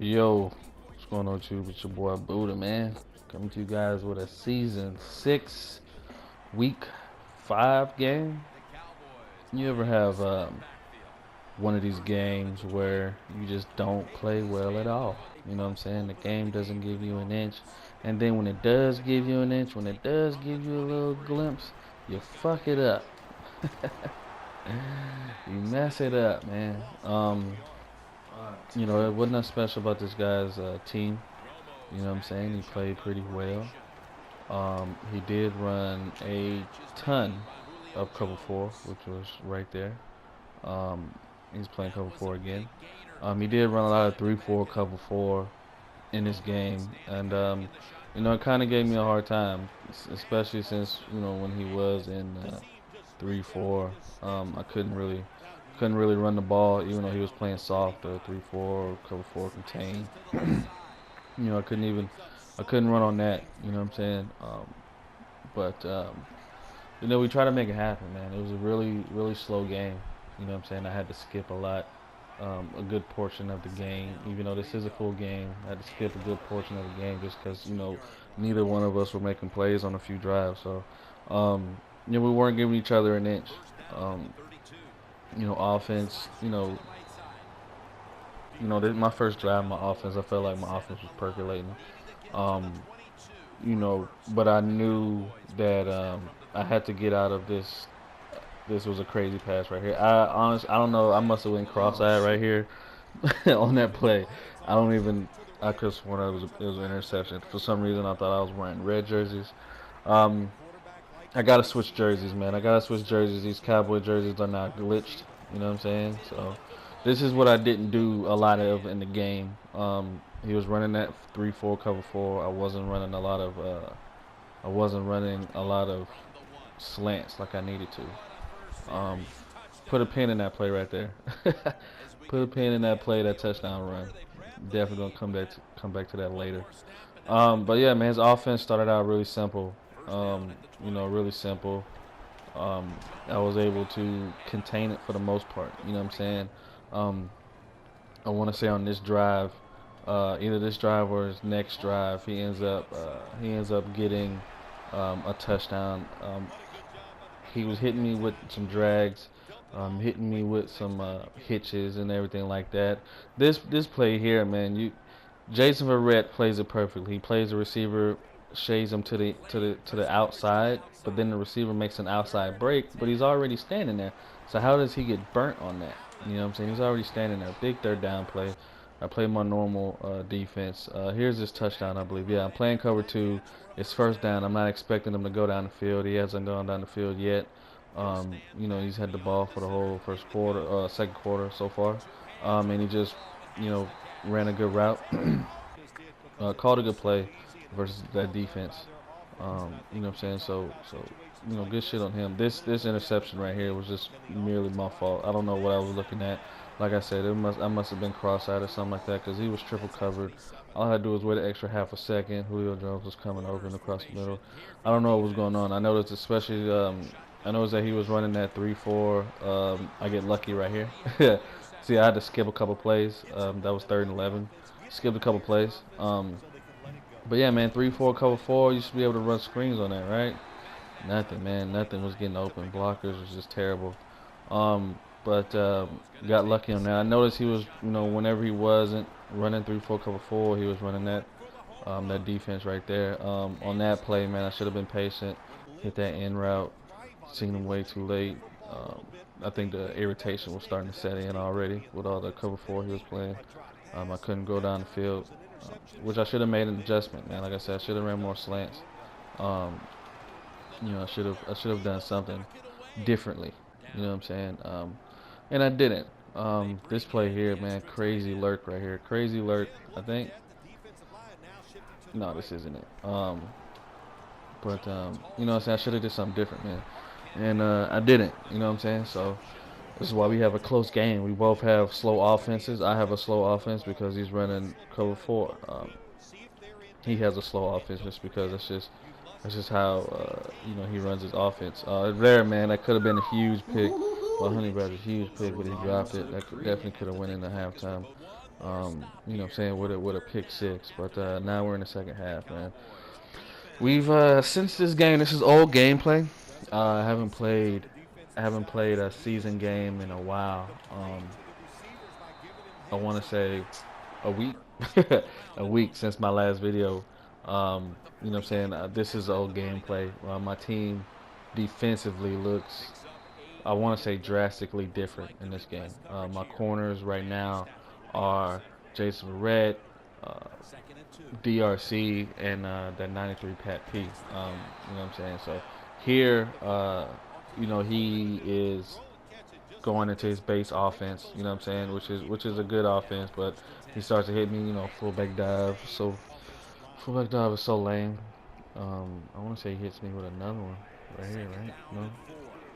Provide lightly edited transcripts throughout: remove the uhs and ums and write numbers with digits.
Yo, what's going on with you? It's your boy Buddha, man. Coming to you guys with a season 6, week 5 game. You ever have one of these games where you just don't play well at all? You know what I'm saying? The game doesn't give you an inch. And then when it does give you an inch, when it does give you a little glimpse, you fuck it up. You mess it up, man. It wasn't that special about this guy's team. You know what I'm saying? He played pretty well. He did run a ton of cover four, which was right there. Um, he's playing cover four again. He did run a lot of 3-4 cover four in this game, and it kind of gave me a hard time, especially since when he was in 3-4, I couldn't really run the ball, even though he was playing soft or 3-4 or cover four contain. I couldn't run on that. You know what I'm saying? But we tried to make it happen, man. It was a really, really slow game. You know what I'm saying? I had to skip a good portion of the game. Even though this is a full game, I had to skip a good portion of the game just because, neither one of us were making plays on a few drives. So, we weren't giving each other an inch. Um, Offense, my first drive, my offense, I felt like my offense was percolating. Um, but I knew that I had to get out of this. This was a crazy pass right here. I don't know. I must have went cross-eyed right here on that play. I don't even. I could have sworn it was an interception. For some reason, I thought I was wearing red jerseys. Um, I gotta switch jerseys, man. I gotta switch jerseys. These Cowboy jerseys are not glitched. You know what I'm saying? So this is what I didn't do a lot of in the game. He was running that 3-4 cover four. I wasn't running a lot of slants like I needed to. Put a pin in that play right there. Put a pin in that play, that touchdown run. Definitely gonna come back to that later. But yeah, man, his offense started out really simple. Really simple. Um, I was able to contain it for the most part. You know what I'm saying? Um, I want to say on this drive, either this drive or his next drive, he ends up getting a touchdown. He was hitting me with some drags, hitting me with some hitches and everything like that. This play here, man, Jason Verrett plays it perfectly. He plays the receiver, shades him to the outside, but then the receiver makes an outside break, but he's already standing there. So how does he get burnt on that? You know what I'm saying? He's already standing there. Big third down play. I play my normal defense. Here's his touchdown, I believe. Yeah, I'm playing cover two. It's first down. I'm not expecting him to go down the field. He hasn't gone down the field yet. He's had the ball for the whole first quarter, second quarter so far, and he just, you know, ran a good route, called a good play versus that defense. You know what I'm saying? So, good shit on him. This interception right here was just merely my fault. I don't know what I was looking at. Like I said, I must have been cross-eyed or something like that because he was triple covered. All I had to do was wait an extra half a second. Julio Jones was coming open across the middle. I don't know what was going on. I noticed especially I noticed that he was running that 3-4. I get lucky right here. See, I had to skip a couple plays. That was 3rd and 11. Skipped a couple plays. But yeah, man, 3-4 cover four. You should be able to run screens on that, right? Nothing, man. Nothing was getting open. Blockers was just terrible. But got lucky on that. I noticed he was, whenever he wasn't running 3-4 cover four, he was running that defense right there. On that play, man, I should have been patient. Hit that in route. Seen him way too late. I think the irritation was starting to set in already with all the cover four he was playing. I couldn't go down the field, which I should have made an adjustment, man. Like I said, I should have ran more slants. Um, I should have done something differently. You know what I'm saying? And I didn't. This play here, man, crazy lurk right here, crazy lurk. I think. No, this isn't it. But you know what I'm saying? I should have did something different, man. And I didn't. You know what I'm saying? So this is why we have a close game. We both have slow offenses. I have a slow offense because he's running cover four. He has a slow offense just because that's just how he runs his offense. There, man, that could have been a huge pick. Well, Honey Badger's a huge pick, but he dropped it. Definitely could have went into halftime. You know what I'm saying, with a pick six. But now we're in the second half, man. We've since this game, this is old gameplay. I haven't played a season game in a while. I want to say a week, a week since my last video. You know what I'm saying? This is old gameplay. My team defensively looks, I want to say, drastically different in this game. My corners right now are Jason Verrett, uh, DRC, and that 93 Pat P. You know what I'm saying? So here, he is going into his base offense. You know what I'm saying? Which is a good offense, but he starts to hit me. Fullback dive. So fullback dive is so lame. I want to say he hits me with another one right here, right?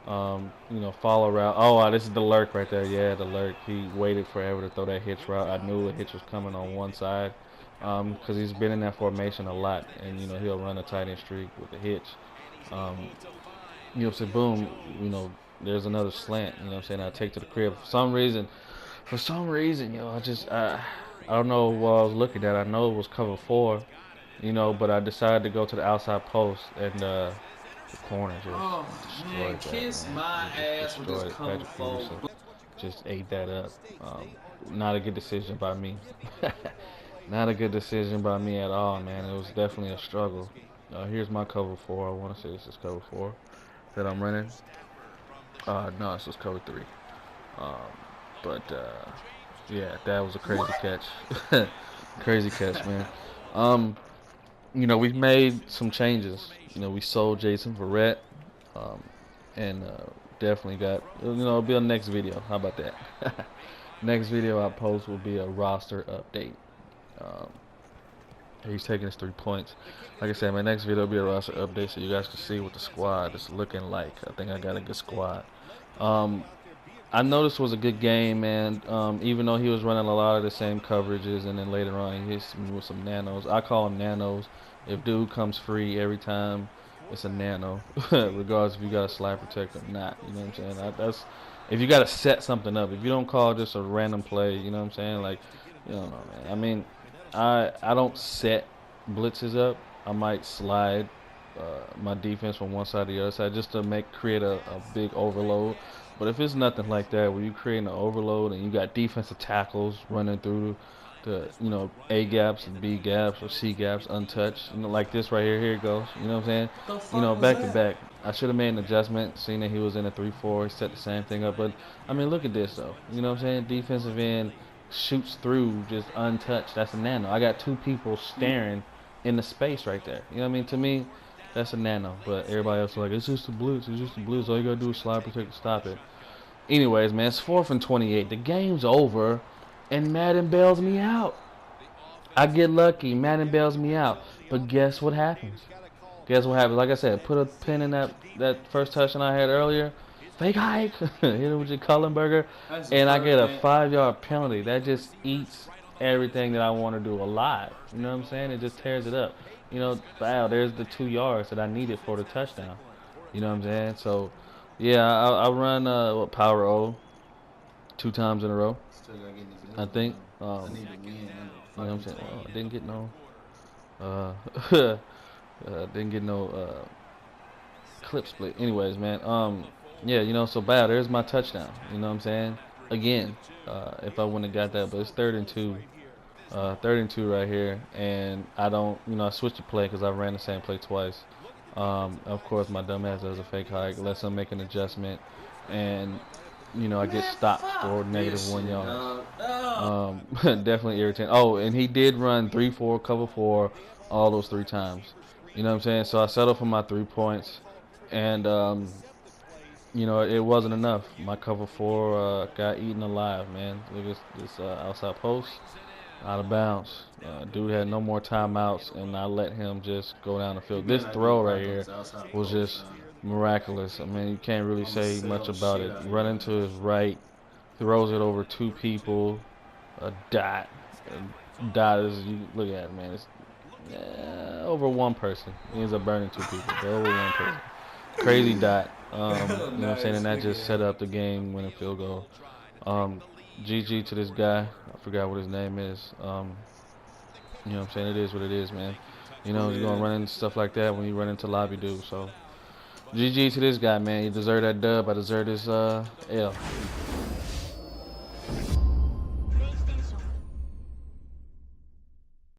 No. Follow route. Oh, this is the lurk right there. Yeah, the lurk. He waited forever to throw that hitch route. I knew the hitch was coming on one side, because he's been in that formation a lot, and he'll run a tight end streak with the hitch. Um, so boom, there's another slant. You know what I'm saying? I take to the crib. For some reason, I don't know what I was looking at. I know it was cover four, but I decided to go to the outside post, and the corner Oh just man, destroyed that, kiss man. my He just ass with this destroyed it. cover Patrick four. Peterson just ate that up. Not a good decision by me. Not a good decision by me at all, man. It was definitely a struggle. Here's my cover four. I want to say this is cover four that I'm running. No, this is cover three. Um, but yeah, that was a crazy What? catch. Crazy catch, man. Um, we've made some changes. We sold Jason Verrett, um, and definitely got. It'll be a next video. How about that? Next video I post will be a roster update. Um, he's taking his 3 points. Like I said, my next video will be a roster update, so you guys can see what the squad is looking like. I think I got a good squad. Um, I know this was a good game, man. Even though he was running a lot of the same coverages, and then later on he hits me with some nanos. I call them nanos. If dude comes free every time, it's a nano, regardless if you got a slide protector or not. You know what I'm saying? That's if you got to set something up. If you don't call just a random play, you know what I'm saying? Like, you don't know, man. I mean, I don't set blitzes up. I might slide my defense from one side to the other side just to create a big overload. But if it's nothing like that, where you create an overload and you got defensive tackles running through the A gaps and B gaps or C gaps untouched, like this right here. Here it goes. You know what I'm saying? The fuck was Back to that? back. I should have made an adjustment, seeing that he was in a 3-4, set the same thing up. But I mean, look at this though. You know what I'm saying? Defensive end shoots through just untouched. That's a nano. I got two people staring in the space right there. You know what I mean? To me, that's a nano. But everybody else is like, it's just a blitz. It's just a blitz. All you gotta do is slide protect to stop it. Anyways, man, it's 4th and 28. The game's over, and Madden bails me out. I get lucky. Madden bails me out. But guess what happens? Guess what happens? Like I said, put a pin in that first touchdown I had earlier. Fake hike. Hit him with your Cullenberger. That's a And I get a perfect. 5-yard penalty. That just eats everything that I want to do alive. You know what I'm saying? It just tears it up. Wow, there's the 2 yards that I needed for the touchdown. You know what I'm saying? So, yeah, I run Power O 2 times in a row, Still gotta get this I W think. though. I need to win under You know what I'm fucking saying? Oh, 28. I didn't get no. Uh, didn't get no clip split. Anyways, man. Yeah, so bad. There's my touchdown. You know what I'm saying? Again, if I wouldn't have got that, but it's 3rd and 2. 3rd and 2 right here, and I don't, I switched the play because I ran the same play twice. Of course, my dumbass does a fake hike, lets him make an adjustment, and I get Man, stopped for fuck negative this one shit, yards. dog. Oh. Definitely irritating. Oh, and he did run 3-4, cover four, all those 3 times. You know what I'm saying? So I settled for my 3 points, and it wasn't enough. My cover four got eaten alive, man. Look at this outside post, out of bounds. Dude had no more timeouts, and I let him just go down the You field. This better not get throw right blocked on here this outside was post, just son. miraculous. I mean, you can't really I'ma say sell much the about shit it. out of Run your into ass. his right, throws it over 2 people, a dot. A dot is, you look at it, man. It's over one person. He ends up burning 2 people, but over one person. Crazy dot. You know what I'm saying? Nice, And that look just at set it. up the game winning field goal. Um, GG to this guy. I forgot what his name is. You know what I'm saying? It is what it is, man. You know, you're gonna run into stuff like that when you run into lobby dudes. So, GG to this guy, man. You deserve that dub. I deserve this L.